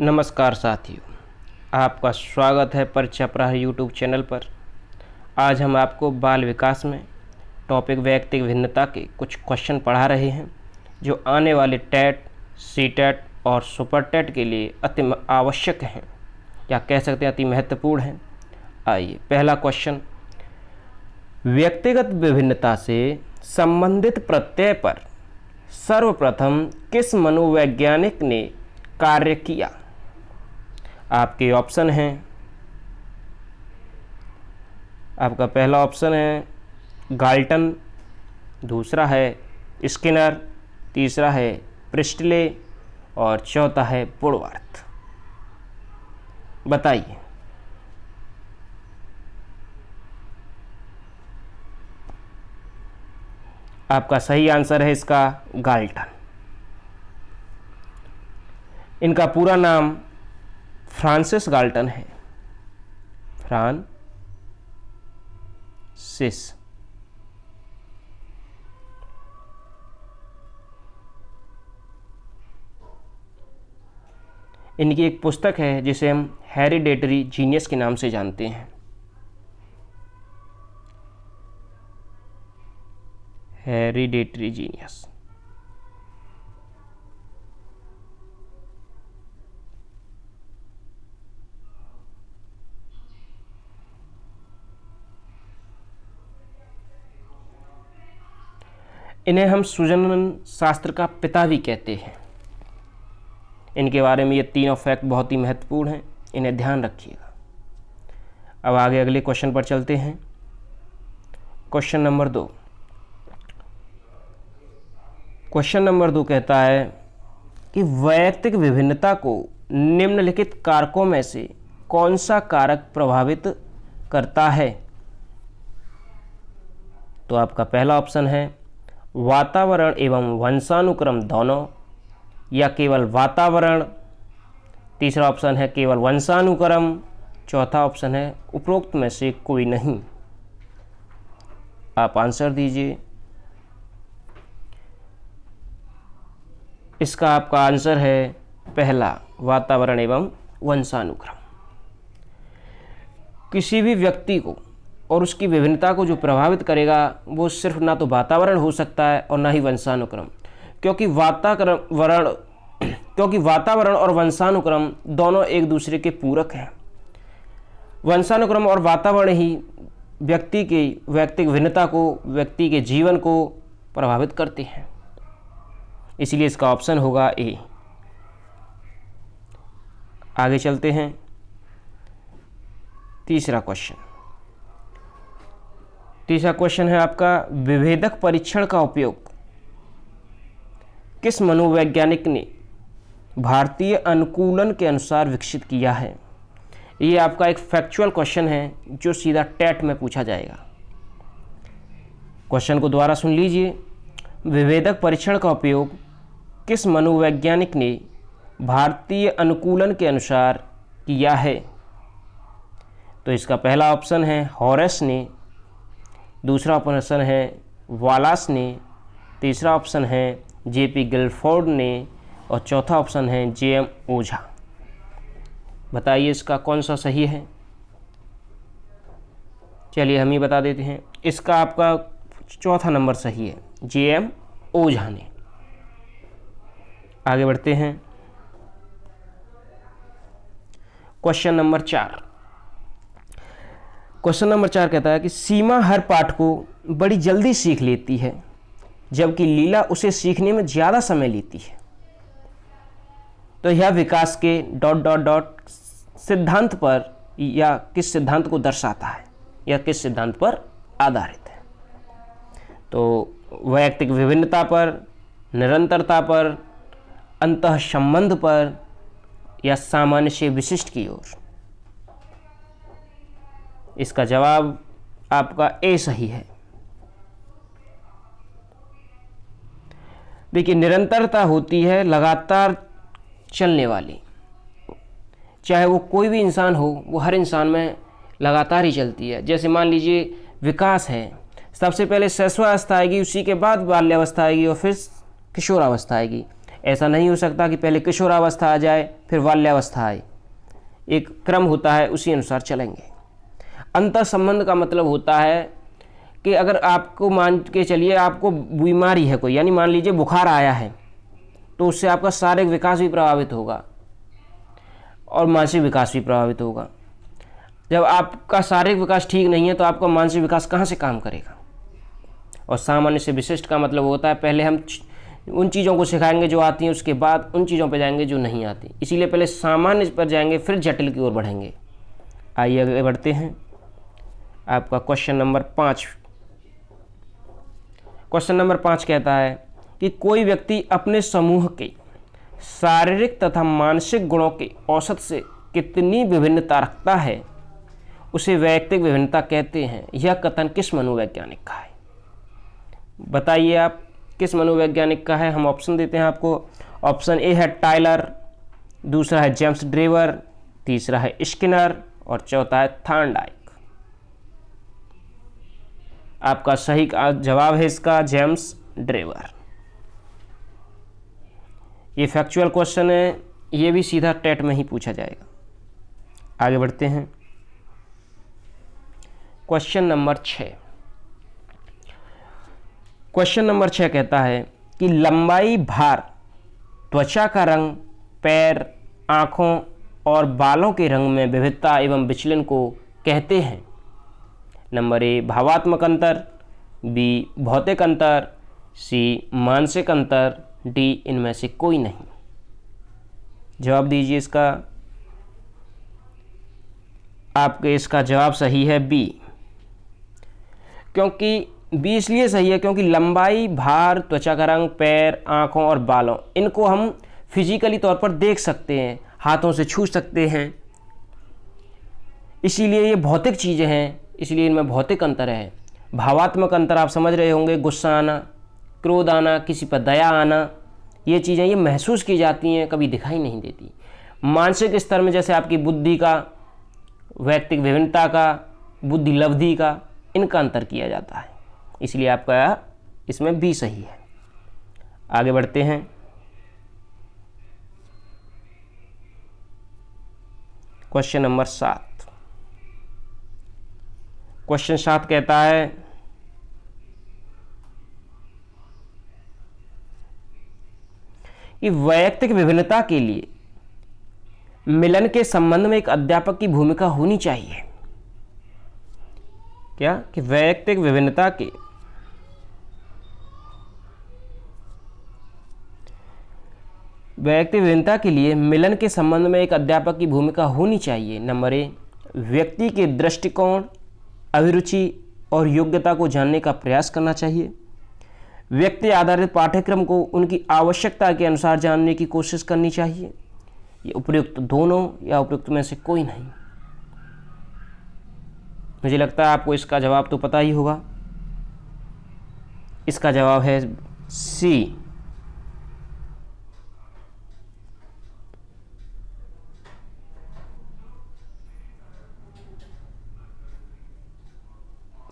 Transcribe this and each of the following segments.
नमस्कार साथियों, आपका स्वागत है परीक्षा प्रहरी यूट्यूब चैनल पर। आज हम आपको बाल विकास में टॉपिक व्यक्तिगत भिन्नता के कुछ क्वेश्चन पढ़ा रहे हैं जो आने वाले टेट, सीटेट और सुपर टेट के लिए अति आवश्यक हैं, या कह सकते हैं अति महत्वपूर्ण हैं। आइए, पहला क्वेश्चन, व्यक्तिगत विभिन्नता से संबंधित प्रत्यय पर सर्वप्रथम किस मनोवैज्ञानिक ने कार्य किया? आपके ऑप्शन हैं, आपका पहला ऑप्शन है गाल्टन, दूसरा है स्किनर, तीसरा है प्रिस्टले और चौथा है वुडवर्थ। बताइए। आपका सही आंसर है इसका गाल्टन। इनका पूरा नाम फ्रांसिस गाल्टन है। फ्रांसिस। इनकी एक पुस्तक है जिसे हम हेरिडेटरी जीनियस के नाम से जानते हैं। Hereditary genius. इन्हें हम सुजनन शास्त्र का पिता भी कहते हैं। इनके बारे में ये तीनों फैक्ट बहुत ही महत्वपूर्ण हैं, इन्हें ध्यान रखिएगा। अब आगे अगले क्वेश्चन पर चलते हैं। Question number 2। क्वेश्चन नंबर 2 कहता है कि वैयक्तिक विभिन्नता को निम्नलिखित कारकों में से कौन सा कारक प्रभावित करता है? तो आपका पहला ऑप्शन है वातावरण एवं वंशानुक्रम दोनों, या केवल वातावरण, तीसरा ऑप्शन है केवल वंशानुक्रम, चौथा ऑप्शन है उपरोक्त में से कोई नहीं। आप आंसर दीजिए। इसका आपका आंसर है पहला, वातावरण एवं वंशानुक्रम। किसी भी व्यक्ति को और उसकी विभिन्नता को जो प्रभावित करेगा वो सिर्फ ना तो वातावरण हो सकता है और ना ही वंशानुक्रम, क्योंकि वातावरण और वंशानुक्रम दोनों एक दूसरे के पूरक हैं। वंशानुक्रम और वातावरण ही व्यक्ति की व्यक्तिगत भिन्नता को, व्यक्ति के जीवन को प्रभावित करते हैं। इसलिए इसका ऑप्शन होगा ए। आगे चलते हैं। तीसरा क्वेश्चन है आपका, विभेदक परीक्षण का उपयोग किस मनोवैज्ञानिक ने भारतीय अनुकूलन के अनुसार विकसित किया है? ये आपका एक फैक्चुअल क्वेश्चन है जो सीधा टेट में पूछा जाएगा। क्वेश्चन को दोबारा सुन लीजिए। विभेदक परीक्षण का उपयोग किस मनोवैज्ञानिक ने भारतीय अनुकूलन के अनुसार किया है? तो इसका पहला ऑप्शन है हॉरेस ने, दूसरा ऑप्शन है वालास ने, तीसरा ऑप्शन है जेपी गिलफोर्ड ने और चौथा ऑप्शन है जेएम ओझा। बताइए इसका कौन सा सही है? चलिए हम ही बता देते हैं। इसका आपका चौथा नंबर सही है, जेएम ओझा ने। आगे बढ़ते हैं। Question number 4। क्वेश्चन नंबर 4 कहता है कि सीमा हर पाठ को बड़ी जल्दी सीख लेती है, जबकि लीला उसे सीखने में ज़्यादा समय लेती है। तो यह विकास के ... सिद्धांत पर या किस सिद्धांत को दर्शाता है, या किस सिद्धांत पर आधारित है? तो वैयक्तिक विभिन्नता पर, निरंतरता पर, अंतः संबंध पर, या सामान्य से विशिष्ट की ओर? इसका जवाब आपका ए सही है। देखिए, निरंतरता होती है लगातार चलने वाली, चाहे वो कोई भी इंसान हो, वो हर इंसान में लगातार ही चलती है। जैसे मान लीजिए विकास है, सबसे पहले शैशवावस्था आएगी, उसी के बाद बाल्यावस्था आएगी और फिर किशोरावस्था आएगी। ऐसा नहीं हो सकता कि पहले किशोरावस्था आ जाए फिर बाल्यावस्था आए, एक क्रम होता है, उसी अनुसार चलेंगे। अंतर संबंध का मतलब होता है कि अगर आपको मान के चलिए आपको बीमारी है कोई, यानी मान लीजिए बुखार आया है, तो उससे आपका शारीरिक विकास भी प्रभावित होगा और मानसिक विकास भी प्रभावित होगा। जब आपका शारीरिक विकास ठीक नहीं है तो आपका मानसिक विकास कहाँ से काम करेगा। और सामान्य से विशिष्ट का मतलब होता है पहले हम उन चीज़ों को सिखाएंगे जो आती हैं, उसके बाद उन चीज़ों पर जाएंगे जो नहीं आती। इसीलिए पहले सामान्य पर जाएंगे फिर जटिल की ओर बढ़ेंगे। आइए आगे बढ़ते हैं। आपका क्वेश्चन नंबर 5। क्वेश्चन नंबर 5 कहता है कि कोई व्यक्ति अपने समूह के शारीरिक तथा मानसिक गुणों के औसत से कितनी विभिन्नता रखता है, उसे वैयक्तिक विभिन्नता कहते हैं। यह कथन किस मनोवैज्ञानिक का है? बताइए आप किस मनोवैज्ञानिक का है। हम ऑप्शन देते हैं आपको। ऑप्शन ए है टायलर, दूसरा है जेम्स ड्रेवर, तीसरा है स्किनर और चौथा है थॉर्नडाइक। आपका सही जवाब है इसका जेम्स ड्रेवर। ये फैक्चुअल क्वेश्चन है, ये भी सीधा टेट में ही पूछा जाएगा। आगे बढ़ते हैं। Question number 6। क्वेश्चन नंबर 6 कहता है कि लंबाई, भार, त्वचा का रंग, पैर, आँखों और बालों के रंग में विविधता एवं विचलन को कहते हैं। नंबर ए भावात्मक अंतर, बी भौतिक अंतर, सी मानसिक अंतर, डी इनमें से कोई नहीं। जवाब दीजिए इसका। आपके इसका जवाब सही है बी। क्योंकि बी इसलिए सही है क्योंकि लंबाई, भार, त्वचा का रंग, पैर, आँखों और बालों, इनको हम फिजिकली तौर पर देख सकते हैं, हाथों से छू सकते हैं, इसीलिए ये भौतिक चीज़ें हैं, इसलिए इनमें भौतिक अंतर है। भावात्मक अंतर आप समझ रहे होंगे, गुस्सा आना, क्रोध आना, किसी पर दया आना, ये चीज़ें ये महसूस की जाती हैं, कभी दिखाई नहीं देती। मानसिक स्तर में जैसे आपकी बुद्धि का, वैयक्तिक विभिन्नता का, बुद्धि लब्धि का, इनका अंतर किया जाता है, इसलिए आपका इसमें बी सही है। आगे बढ़ते हैं। Question number 7। क्वेश्चन 7 कहता है कि वैयक्तिक विभिन्नता के लिए मिलन के संबंध में एक अध्यापक की भूमिका होनी चाहिए। क्या कि वैयक्तिक विभिन्नता के लिए मिलन के संबंध में एक अध्यापक की भूमिका होनी चाहिए। नंबर ए व्यक्ति के दृष्टिकोण, अभिरुचि और योग्यता को जानने का प्रयास करना चाहिए। व्यक्ति आधारित पाठ्यक्रम को उनकी आवश्यकता के अनुसार जानने की कोशिश करनी चाहिए। ये उपयुक्त दोनों या उपयुक्त में से कोई नहीं। मुझे लगता है आपको इसका जवाब तो पता ही होगा। इसका जवाब है सी।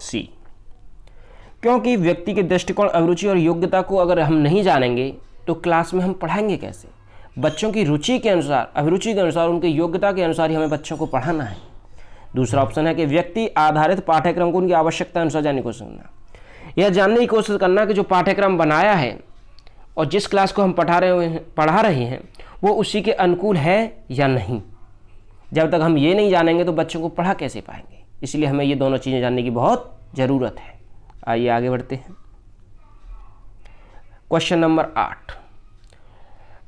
सी, क्योंकि व्यक्ति के दृष्टिकोण, अभिरुचि और योग्यता को अगर हम नहीं जानेंगे तो क्लास में हम पढ़ाएंगे कैसे। बच्चों की रुचि के अनुसार, अभिरुचि के अनुसार, उनकी योग्यता के अनुसार ही हमें बच्चों को पढ़ाना है। दूसरा ऑप्शन है कि व्यक्ति आधारित पाठ्यक्रम को उनकी आवश्यकता अनुसार जानने की कोशिश करना। यह जानने की कोशिश करना कि जो पाठ्यक्रम बनाया है और जिस क्लास को हम पढ़ा रहे हैं वो उसी के अनुकूल है या नहीं। जब तक हम ये नहीं जानेंगे तो बच्चों को पढ़ा कैसे पाएंगे। इसलिए हमें ये दोनों चीज़ें जानने की बहुत ज़रूरत है। आइए आगे बढ़ते हैं। Question number 8।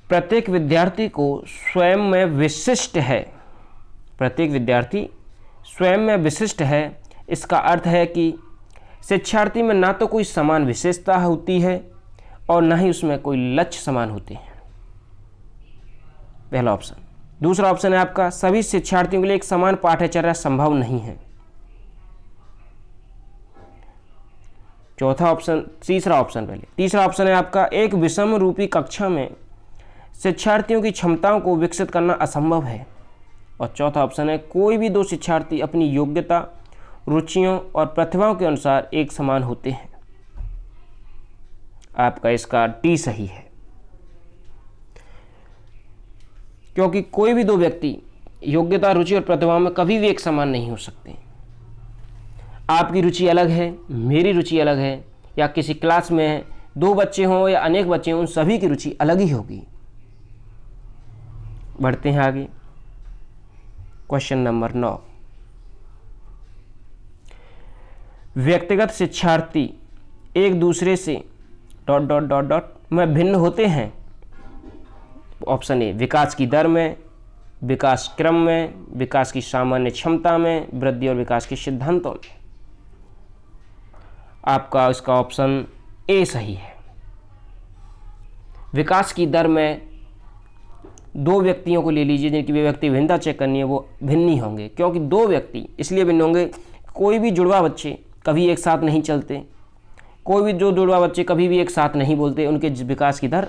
प्रत्येक विद्यार्थी को स्वयं में विशिष्ट है। प्रत्येक विद्यार्थी स्वयं में विशिष्ट है। इसका अर्थ है कि शिक्षार्थी में ना तो कोई समान विशेषता होती है और ना ही उसमें कोई लक्ष्य समान होते हैं। पहला ऑप्शन। दूसरा ऑप्शन है आपका सभी शिक्षार्थियों के लिए एक समान पाठ्यचर्या संभव नहीं है। चौथा ऑप्शन, तीसरा ऑप्शन है आपका एक विषम रूपी कक्षा में शिक्षार्थियों की क्षमताओं को विकसित करना असंभव है। और चौथा ऑप्शन है कोई भी दो शिक्षार्थी अपनी योग्यता, रुचियों और प्रतिभाओं के अनुसार एक समान होते हैं। आपका इसका डी सही है। क्योंकि कोई भी दो व्यक्ति योग्यता, रुचि और प्रतिभा में कभी भी एक समान नहीं हो सकते। आपकी रुचि अलग है, मेरी रुचि अलग है, या किसी क्लास में 2 बच्चे हों या अनेक बच्चे हों, उन सभी की रुचि अलग ही होगी। बढ़ते हैं आगे। क्वेश्चन नंबर 9, व्यक्तिगत शिक्षार्थी एक दूसरे से ... में भिन्न होते हैं। ऑप्शन ए, विकास की दर में, विकास क्रम में, विकास की सामान्य क्षमता में, वृद्धि और विकास के सिद्धांतों में। आपका इसका ऑप्शन ए सही है। विकास की दर में 2 व्यक्तियों को ले लीजिए जिनकी व्यक्ति भिन्नता चेक करनी है, वो भिन्न ही होंगे। क्योंकि 2 व्यक्ति इसलिए भिन्न होंगे, कोई भी जुड़वा बच्चे कभी एक साथ नहीं चलते, कोई भी जो जुड़वा बच्चे कभी भी एक साथ नहीं बोलते, उनके विकास की दर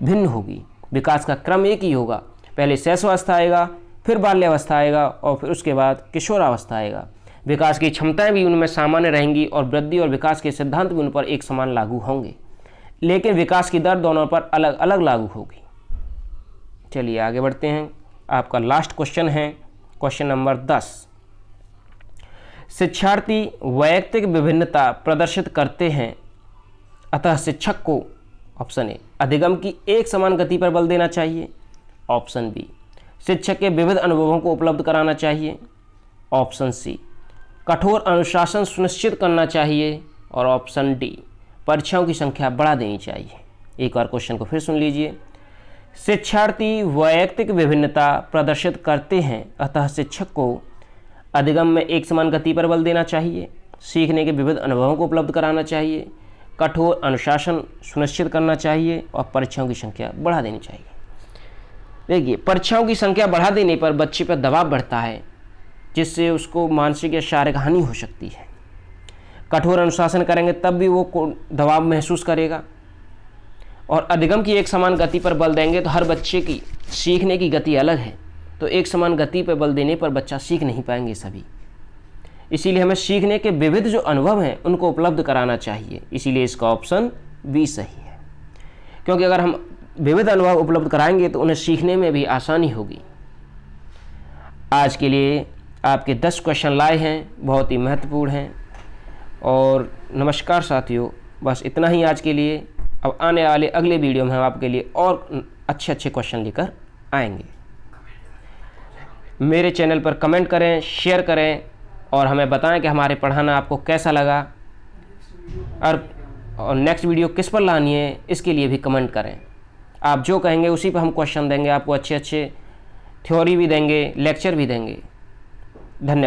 भिन्न होगी। विकास का क्रम एक ही होगा, पहले शैशवावस्था आएगा, फिर बाल्यावस्था आएगा और फिर उसके बाद किशोरावस्था आएगा। विकास की क्षमताएं भी उनमें सामान्य रहेंगी और वृद्धि और विकास के सिद्धांत भी उन पर एक समान लागू होंगे, लेकिन विकास की दर दोनों पर अलग अलग लागू होगी। चलिए आगे बढ़ते हैं। आपका लास्ट क्वेश्चन है क्वेश्चन नंबर 10, शिक्षार्थी वैयक्तिक विभिन्नता प्रदर्शित करते हैं, अतः शिक्षक को ऑप्शन ए, अधिगम की एक समान गति पर बल देना चाहिए। ऑप्शन बी, शिक्षक के विविध अनुभवों को उपलब्ध कराना चाहिए। ऑप्शन सी, कठोर अनुशासन सुनिश्चित करना चाहिए। और ऑप्शन डी, परीक्षाओं की संख्या बढ़ा देनी चाहिए। एक बार क्वेश्चन को फिर सुन लीजिए। शिक्षार्थी वैयक्तिक विभिन्नता प्रदर्शित करते हैं, अतः शिक्षक को अधिगम में एक समान गति पर बल देना चाहिए, सीखने के विविध अनुभवों को उपलब्ध कराना चाहिए, कठोर अनुशासन सुनिश्चित करना चाहिए और परीक्षाओं की संख्या बढ़ा देनी चाहिए। देखिए, परीक्षाओं की संख्या बढ़ा देने पर बच्चे पर दबाव बढ़ता है, जिससे उसको मानसिक या शारीरिक हानि हो सकती है। कठोर अनुशासन करेंगे तब भी वो दबाव महसूस करेगा, और अधिगम की एक समान गति पर बल देंगे तो हर बच्चे की सीखने की गति अलग है, तो एक समान गति पर बल देने पर बच्चा सीख नहीं पाएंगे सभी। इसीलिए हमें सीखने के विविध जो अनुभव हैं उनको उपलब्ध कराना चाहिए। इसीलिए इसका ऑप्शन बी सही है, क्योंकि अगर हम विविध अनुभव उपलब्ध कराएंगे तो उन्हें सीखने में भी आसानी होगी। आज के लिए आपके 10 क्वेश्चन लाए हैं, बहुत ही महत्वपूर्ण हैं। और नमस्कार साथियों, बस इतना ही आज के लिए। अब आने वाले अगले वीडियो में हम आपके लिए और अच्छे क्वेश्चन लेकर आएंगे। मेरे चैनल पर कमेंट करें, शेयर करें और हमें बताएं कि हमारे पढ़ाना आपको कैसा लगा, और नेक्स्ट वीडियो किस पर लानी है इसके लिए भी कमेंट करें। आप जो कहेंगे उसी पर हम क्वेश्चन देंगे, आपको अच्छे थ्योरी भी देंगे, लेक्चर भी देंगे। धन्यवाद।